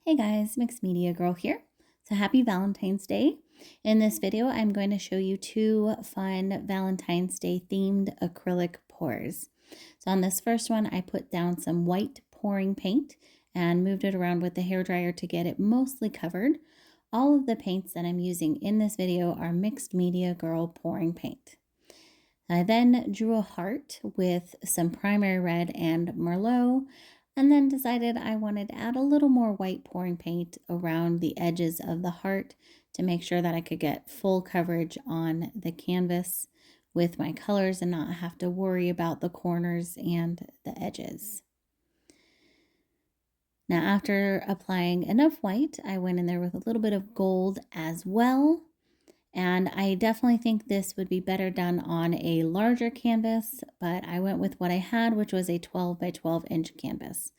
Hey guys, Mixed Media Girl here. So happy Valentine's Day. In this video, I'm going to show you two fun Valentine's Day themed acrylic pours. So on this first one, I put down some white pouring paint and moved it around with the hairdryer to get it mostly covered. All of the paints that I'm using in this video are Mixed Media Girl pouring paint. I then drew a heart with some primary red and Merlot, and then decided I wanted to add a little more white pouring paint around the edges of the heart to make sure that I could get full coverage on the canvas with my colors and not have to worry about the corners and the edges. Now, after applying enough white, I went in there with a little bit of gold as well. And I definitely think this would be better done on a larger canvas, but I went with what I had, which was a 12 by 12 inch canvas.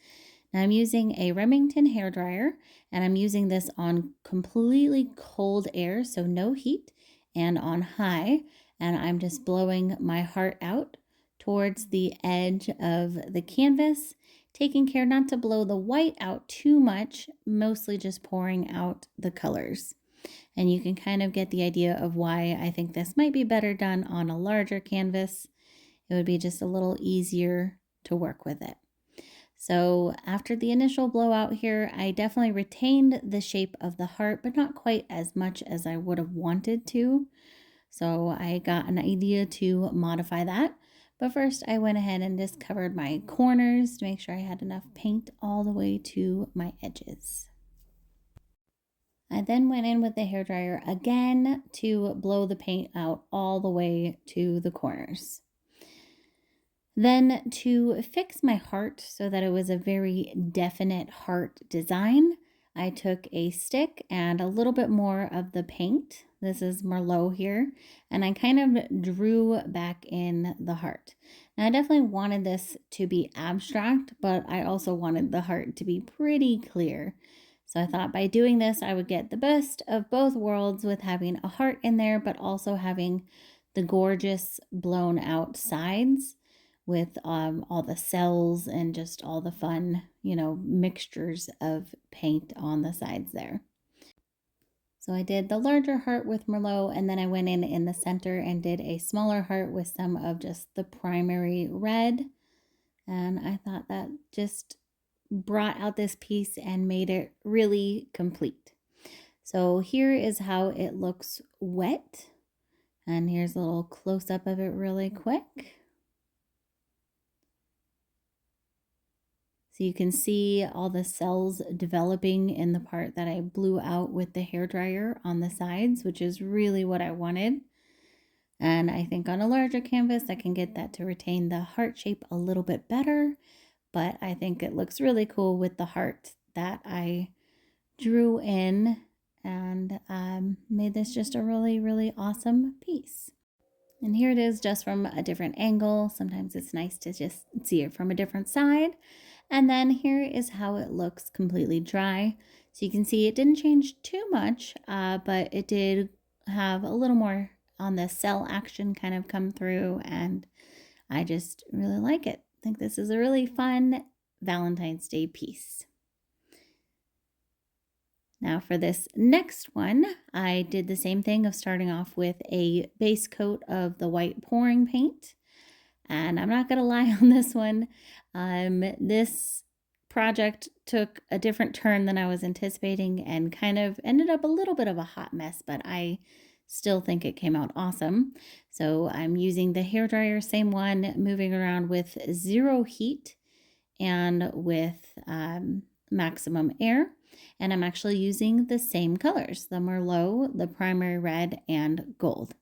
Now I'm using a Remington hairdryer, and I'm using this on completely cold air, so no heat, and on high, and I'm just blowing my heart out towards the edge of the canvas, taking care not to blow the white out too much, mostly just pouring out the colors. And you can kind of get the idea of why I think this might be better done on a larger canvas. It would be just a little easier to work with it. So after the initial blowout here, I definitely retained the shape of the heart, but not quite as much as I would have wanted to. So I got an idea to modify that. But first I went ahead and just covered my corners to make sure I had enough paint all the way to my edges. I then went in with the hairdryer again to blow the paint out all the way to the corners. Then to fix my heart so that it was a very definite heart design, I took a stick and a little bit more of the paint. This is Merlot here, and I kind of drew back in the heart. Now I definitely wanted this to be abstract, but I also wanted the heart to be pretty clear. So I thought by doing this, I would get the best of both worlds with having a heart in there, but also having the gorgeous blown out sides with all the cells and just all the fun, mixtures of paint on the sides there. So I did the larger heart with Merlot, and then I went in the center and did a smaller heart with some of just the primary red. And I thought that just brought out this piece and made it really complete. So here is how it looks wet. And here's a little close-up of it really quick. So you can see all the cells developing in the part that I blew out with the hairdryer on the sides, which is really what I wanted. And I think on a larger canvas, I can get that to retain the heart shape a little bit better. But I think it looks really cool with the heart that I drew in, and made this just a really, really awesome piece. And here it is just from a different angle. Sometimes it's nice to just see it from a different side. And then here is how it looks completely dry. So you can see it didn't change too much, but it did have a little more on the cell action kind of come through, and I just really like it. I think this is a really fun Valentine's Day piece. Now for this next one, I did the same thing of starting off with a base coat of the white pouring paint. And I'm not going to lie on this one. This project took a different turn than I was anticipating and kind of ended up a little bit of a hot mess, but I still think it came out awesome. So I'm using the hairdryer, same one, moving around with zero heat and with maximum air. And I'm actually using the same colors, the Merlot, the primary red, and gold.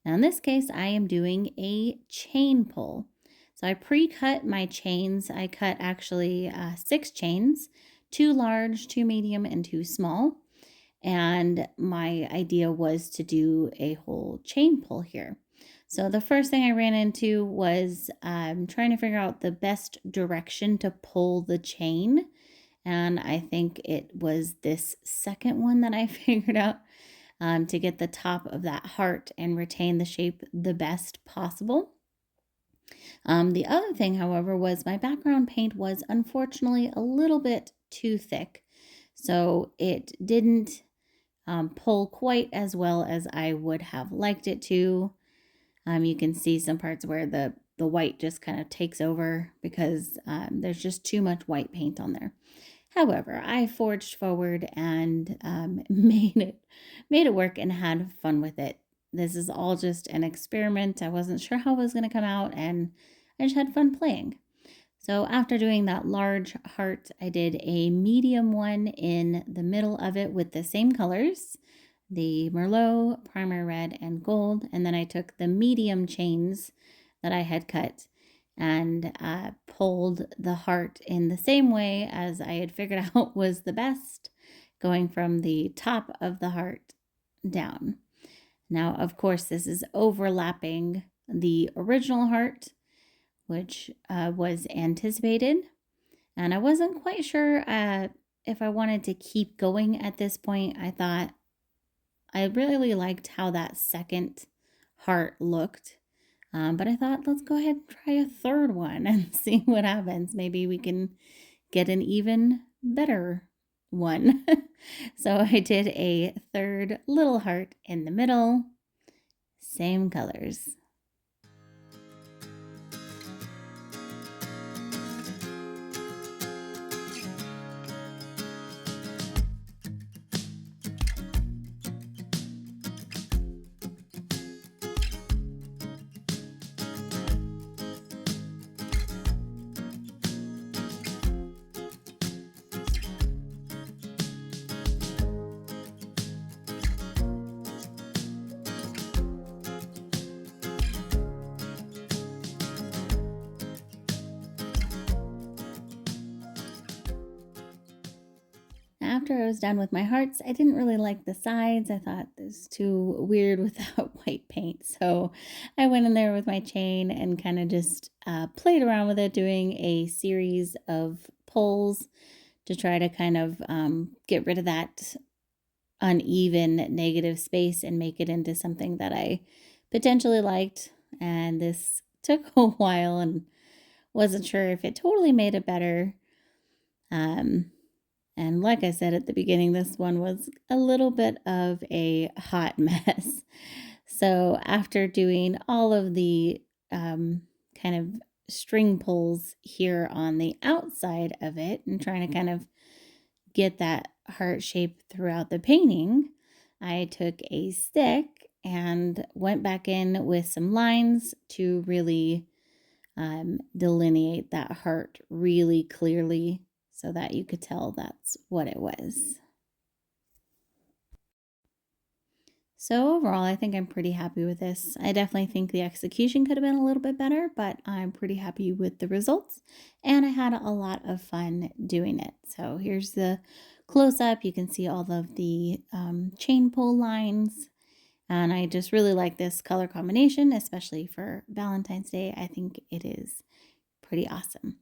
Now in this case, I am doing a chain pull. So I pre-cut my chains. I cut actually 6 chains, 2 large, 2 medium, and 2 small. And my idea was to do a whole chain pull here. So the first thing I ran into was trying to figure out the best direction to pull the chain. And I think it was this second one that I figured out to get the top of that heart and retain the shape the best possible. The other thing, however, was my background paint was unfortunately a little bit too thick. So it didn't pull quite as well as I would have liked it to. You can see some parts where the white just kind of takes over because there's just too much white paint on there. However, I forged forward and made it work and had fun with it. This is all just an experiment. I wasn't sure how it was going to come out, and I just had fun playing. So after doing that large heart, I did a medium one in the middle of it with the same colors, the Merlot, Primer Red, and Gold. And then I took the medium chains that I had cut and pulled the heart in the same way as I had figured out was the best, going from the top of the heart down. Now, of course, this is overlapping the original heart, which was anticipated. And I wasn't quite sure if I wanted to keep going at this point. I thought I really liked how that second heart looked. But I thought, let's go ahead and try a third one and see what happens. Maybe we can get an even better one. So I did a third little heart in the middle, same colors. After I was done with my hearts, I didn't really like the sides. I thought this was too weird without white paint. So I went in there with my chain and kind of just played around with it, doing a series of pulls to try to kind of get rid of that uneven negative space and make it into something that I potentially liked. And this took a while and wasn't sure if it totally made it better. And like I said at the beginning, this one was a little bit of a hot mess. So after doing all of the kind of string pulls here on the outside of it and trying to kind of get that heart shape throughout the painting, I took a stick and went back in with some lines to really delineate that heart really clearly so that you could tell that's what it was. So overall, I think I'm pretty happy with this. I definitely think the execution could have been a little bit better, but I'm pretty happy with the results, and I had a lot of fun doing it. So here's the close-up. You can see all of the chain pull lines, and I just really like this color combination, especially for Valentine's Day. I think it is pretty awesome.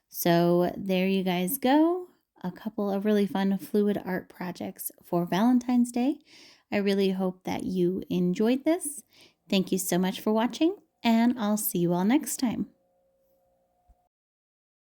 So there you guys go. A couple of really fun fluid art projects for Valentine's Day. I really hope that you enjoyed this. Thank you so much for watching, and I'll see you all next time.